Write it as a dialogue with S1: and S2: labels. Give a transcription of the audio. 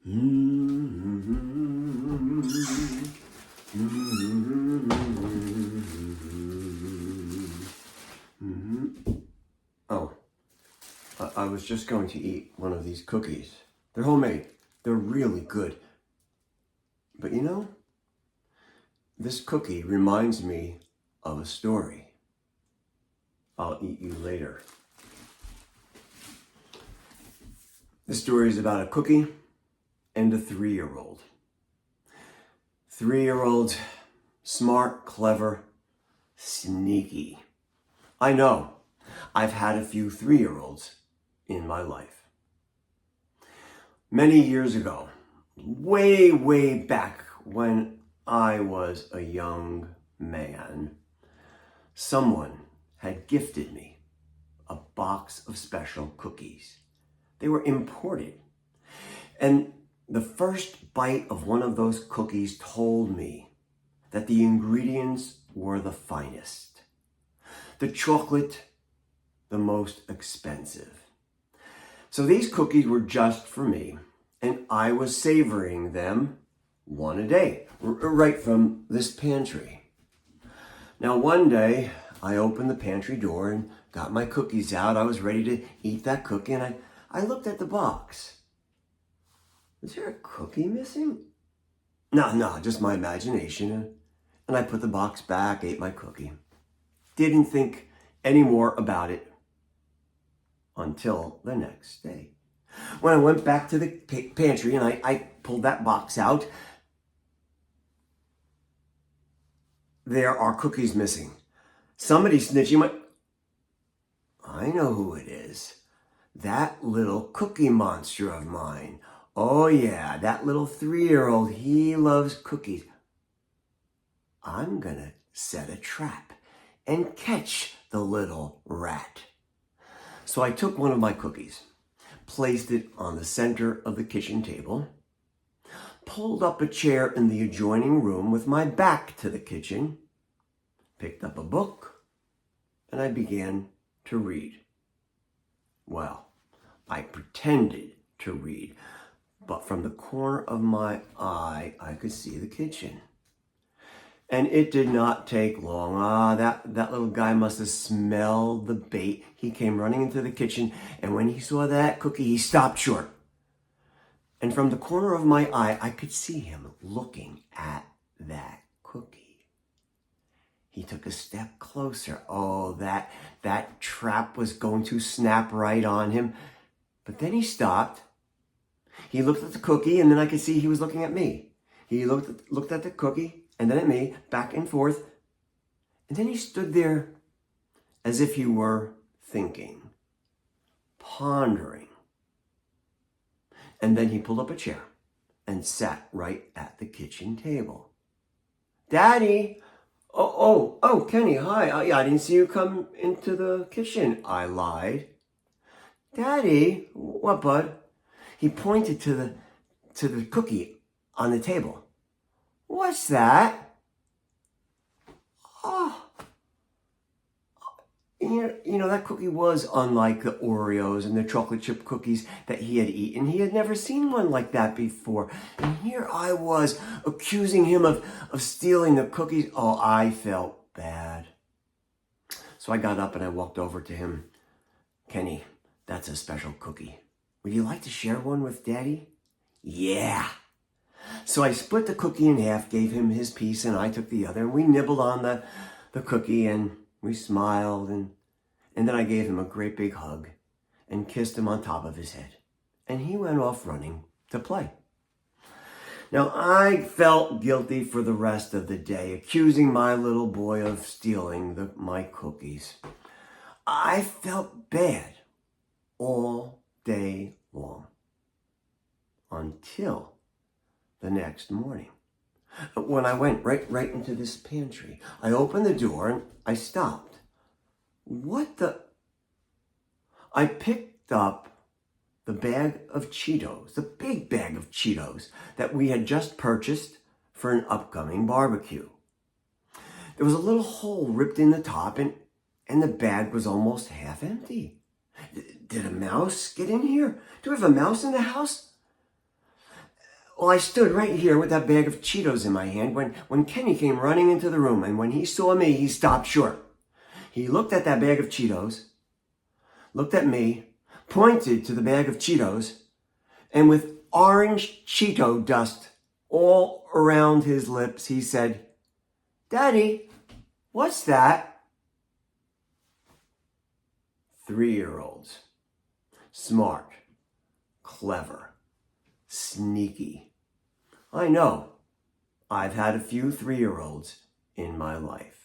S1: Oh, I was just going to eat one of these cookies. They're homemade. They're really good. But you know, this cookie reminds me of a story. I'll eat you later. The story is about a cookie and a 3-year-old. 3-year-old, smart, clever, sneaky. I know, I've had a few 3-year-olds in my life. Many years ago, way back when I was a young man, someone had gifted me a box of special cookies. They were imported. And the first bite of one of those cookies told me that the ingredients were the finest. The chocolate, the most expensive. So these cookies were just for me, and I was savoring them one a day, right from this pantry. Now one day, I opened the pantry door and got my cookies out. I was ready to eat that cookie, and I looked at the box. Is there a cookie missing? No, just my imagination. And I put the box back, ate my cookie. Didn't think any more about it until the next day. When I went back to the pantry and I pulled that box out, there are cookies missing. Somebody's snitching I know who it is. That little cookie monster of mine. Oh yeah, that little 3-year-old, he loves cookies. I'm gonna set a trap and catch the little rat. So I took one of my cookies, placed it on the center of the kitchen table, pulled up a chair in the adjoining room with my back to the kitchen, picked up a book, and I began to read. Well, I pretended to read, but from the corner of my eye, I could see the kitchen. And it did not take long. That little guy must have smelled the bait. He came running into the kitchen, and when he saw that cookie, he stopped short. And from the corner of my eye, I could see him looking at that cookie. He took a step closer. Oh, that trap was going to snap right on him. But then he stopped. He looked at the cookie, and then I could see he was looking at me. He looked at the cookie, and then at me, back and forth. And then he stood there as if he were thinking, pondering. And then he pulled up a chair and sat right at the kitchen table. Daddy! Oh, Kenny, hi. I didn't see you come into the kitchen. I lied. Daddy, what, bud? He pointed to the cookie on the table. What's that? Oh, you know, that cookie was unlike the Oreos and the chocolate chip cookies that he had eaten. He had never seen one like that before. And here I was accusing him of stealing the cookies. Oh, I felt bad. So I got up and I walked over to him. Kenny, that's a special cookie. Would you like to share one with Daddy? Yeah. So I split the cookie in half, gave him his piece, and I took the other. And we nibbled on the cookie, and we smiled, and then I gave him a great big hug and kissed him on top of his head. And he went off running to play. Now, I felt guilty for the rest of the day, accusing my little boy of stealing my cookies. I felt bad all day long until the next morning. When I went right into this pantry, I opened the door and I stopped. I picked up the bag of Cheetos, the big bag of Cheetos that we had just purchased for an upcoming barbecue. There was a little hole ripped in the top and the bag was almost half empty. Did a mouse get in here? Do we have a mouse in the house? Well, I stood right here with that bag of Cheetos in my hand when Kenny came running into the room, and when he saw me, he stopped short. He looked at that bag of Cheetos, looked at me, pointed to the bag of Cheetos, and with orange Cheeto dust all around his lips, he said, "Daddy, what's that?" 3-year-olds. Smart, clever, sneaky. I know. I've had a few 3-year-olds in my life.